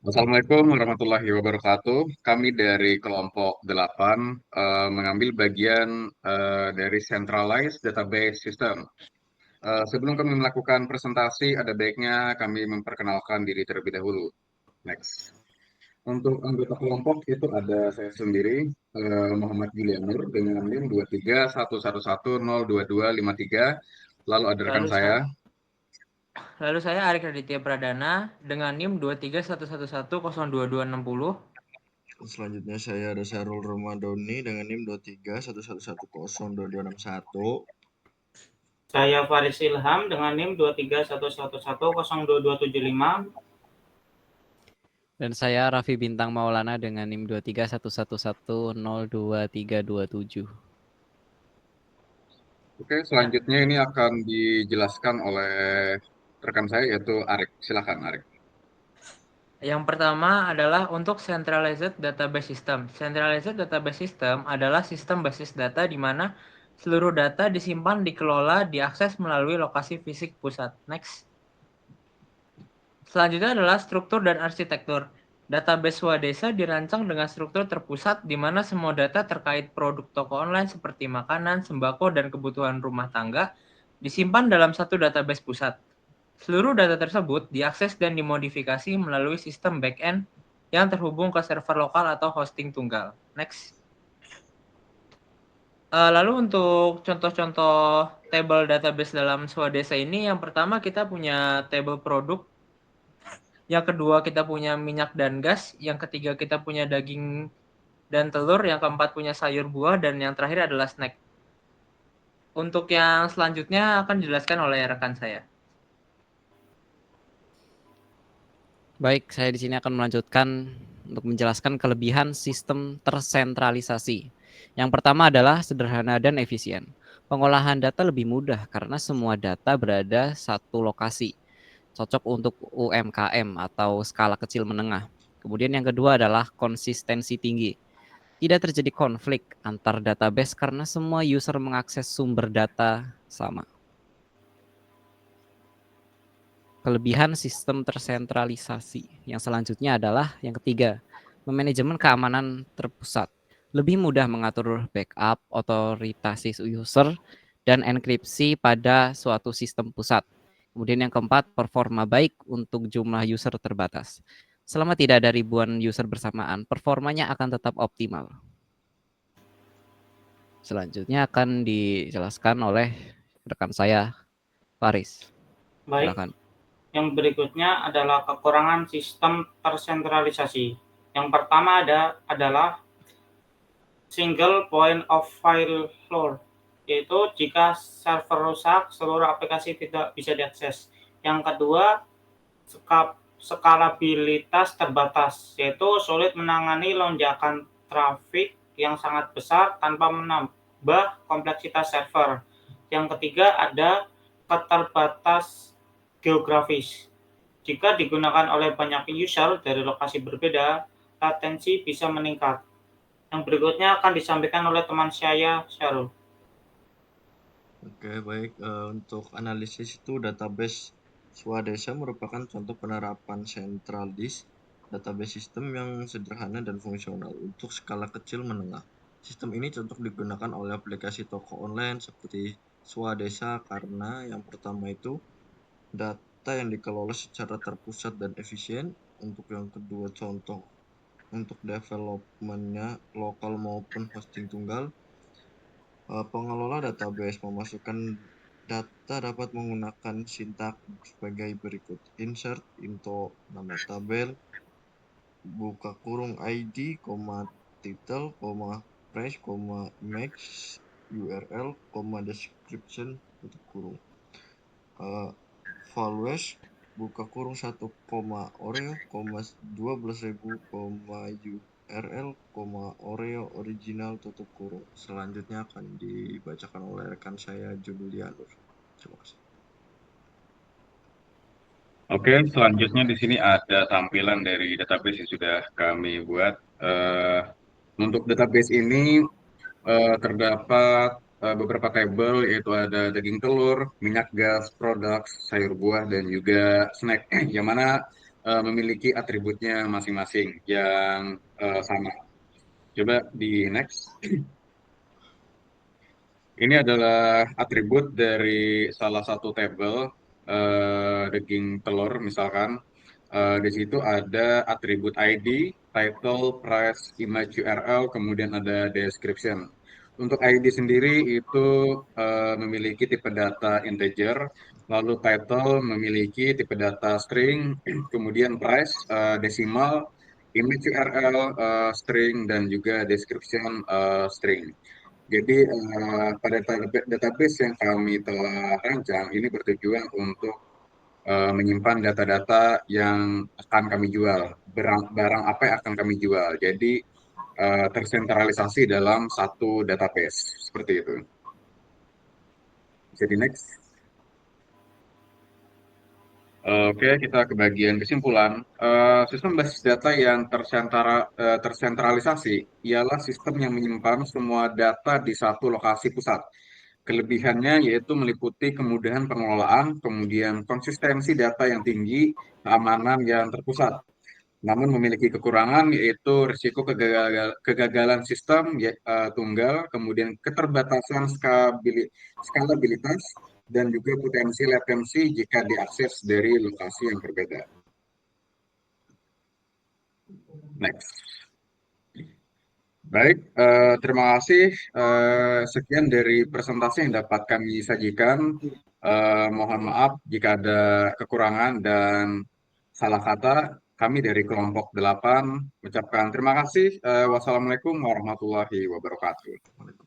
Assalamualaikum warahmatullahi wabarakatuh. Kami dari kelompok 8 mengambil bagian dari Centralized Database System. Sebelum kami melakukan presentasi, ada baiknya kami memperkenalkan diri terlebih dahulu. Next. Untuk anggota kelompok itu ada saya sendiri, Muhammad Julianur dengan NIM 23111022253. Lalu ada rekan Lalu saya, saya, lalu saya Arik Raditya Pradana dengan NIM 23111022260. Selanjutnya saya ada Syahrul Ramadhani dengan NIM 231102261. Saya Faris Ilham dengan NIM 23111022275. Dan saya Raffi Bintang Maulana dengan NIM 23111023327. Oke, selanjutnya ini akan dijelaskan oleh rekan saya yaitu Arik. Silakan Arik. Yang pertama adalah untuk Centralized Database System. Centralized Database System adalah sistem basis data di mana seluruh data disimpan, dikelola, diakses melalui lokasi fisik pusat. Next. Selanjutnya adalah struktur dan arsitektur. Database Swadesa dirancang dengan struktur terpusat di mana semua data terkait produk toko online seperti makanan, sembako, dan kebutuhan rumah tangga disimpan dalam satu database pusat. Seluruh data tersebut diakses dan dimodifikasi melalui sistem backend yang terhubung ke server lokal atau hosting tunggal. Next. Lalu untuk contoh-contoh table database dalam Swadesa ini, yang pertama kita punya table produk, yang kedua kita punya minyak dan gas, yang ketiga kita punya daging dan telur, yang keempat punya sayur buah, dan yang terakhir adalah snack. Untuk yang selanjutnya akan dijelaskan oleh rekan saya. Baik, saya di sini akan melanjutkan untuk menjelaskan kelebihan sistem tersentralisasi. Yang pertama adalah sederhana dan efisien. Pengolahan data lebih mudah karena semua data berada satu lokasi. Cocok untuk UMKM atau skala kecil menengah. Kemudian yang kedua adalah konsistensi tinggi. Tidak terjadi konflik antar database karena semua user mengakses sumber data sama. Kelebihan sistem tersentralisasi. Yang selanjutnya adalah yang ketiga, manajemen keamanan terpusat. Lebih mudah mengatur backup, otoritas user, dan enkripsi pada suatu sistem pusat. Kemudian yang keempat, performa baik untuk jumlah user terbatas. Selama tidak ada ribuan user bersamaan, performanya akan tetap optimal. Selanjutnya akan dijelaskan oleh rekan saya, Faris. Baik, Silakan. yang berikutnya adalah kekurangan sistem tersentralisasi. Yang pertama adalah single point of failure, yaitu jika server rusak, seluruh aplikasi tidak bisa diakses. Yang kedua, skalabilitas terbatas, yaitu sulit menangani lonjakan trafik yang sangat besar tanpa menambah kompleksitas server. Yang ketiga ada keterbatas geografis. Jika digunakan oleh banyak user dari lokasi berbeda, latensi bisa meningkat. Yang berikutnya akan disampaikan oleh teman saya, Syarul. Oke, baik. Untuk analisis itu database Swadesa merupakan contoh penerapan centralized database system yang sederhana dan fungsional untuk skala kecil menengah. Sistem ini cocok digunakan oleh aplikasi toko online seperti Swadesa karena yang pertama itu data yang dikelola secara terpusat dan efisien. Untuk yang kedua contoh untuk developmentnya lokal maupun hosting tunggal. Pengelola database memasukkan data dapat menggunakan sintak sebagai berikut: insert into nama tabel, buka kurung ID, title, price, image, URL, description, tutup kurung. Values, buka kurung 1, Oreo, 12.000, URL, Oreo original, tutup kurung. Selanjutnya akan dibacakan oleh rekan saya Julianur. Terima kasih. Oke, selanjutnya di sini ada tampilan dari database yang sudah kami buat. Untuk database ini terdapat beberapa tabel, yaitu ada daging telur, minyak gas, produk, sayur buah, dan juga snack. Yang mana memiliki atributnya masing-masing yang sama. Coba di next. Ini adalah atribut dari salah satu tabel daging telur misalkan. Di situ ada atribut ID, title, price, image URL, kemudian ada description. Untuk ID sendiri itu memiliki tipe data integer, lalu title memiliki tipe data string, kemudian price desimal, image URL string, dan juga description string. Jadi pada database yang kami telah rancang ini bertujuan untuk menyimpan data-data yang akan kami jual, barang apa yang akan kami jual. Jadi tersentralisasi dalam satu database seperti itu. Jadi next. Oke, kita ke bagian kesimpulan. Sistem basis data yang tersentralisasi ialah sistem yang menyimpan semua data di satu lokasi pusat. Kelebihannya yaitu meliputi kemudahan pengelolaan, kemudian konsistensi data yang tinggi, keamanan yang terpusat. Namun memiliki kekurangan yaitu risiko kegagalan sistem tunggal, kemudian keterbatasan skalabilitas, dan juga potensi latensi jika diakses dari lokasi yang berbeda. Next. Baik, terima kasih. Sekian dari presentasi yang dapat kami sajikan. Mohon maaf jika ada kekurangan dan salah kata. Kami dari kelompok 8 mengucapkan terima kasih. Wassalamualaikum warahmatullahi wabarakatuh.